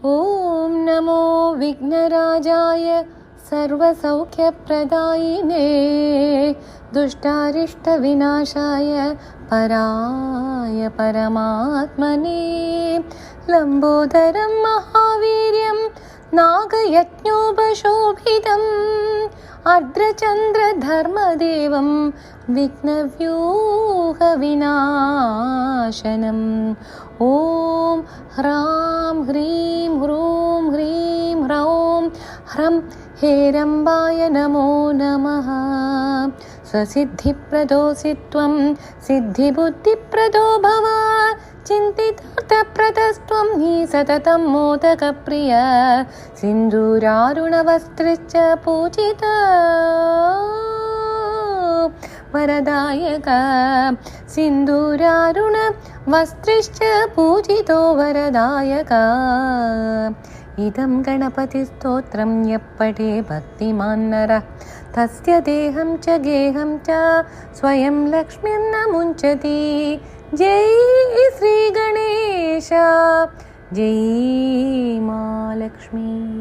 ॐ नमो विघ्नराजाय सर्वसौख्यप्रदायिने दुष्टारिष्टविनाशाय पराय परमात्मने लम्बोदरं महावीर्यं नागयज्ञोपशोभितम् अर्द्रचन्द्रधर्मदेवं विघ्नव्यूहविनाशनम् ॐ ह्रां ह्रीं ह्रूं ह्रीं ह्रौं ह्रं हेरम्बाय नमो नमः। स्वसिद्धिप्रदोऽसि त्वं सिद्धिबुद्धिप्रदो भव चिन्तितार्थप्रदस्त्वं हि सततं मोदकप्रिय सिन्दूरारुणवस्त्रश्च पूजिता वरदायक सिन्दूरारुणवस्त्रश्च पूजितो वरदायक इदं गणपतिस्तोत्रं यः पठे भक्तिमान् नरः तस्य देहं च गेहं च स्वयं लक्ष्मीं न मुञ्चति। जय श्री गणेश, जय माँ लक्ष्मी।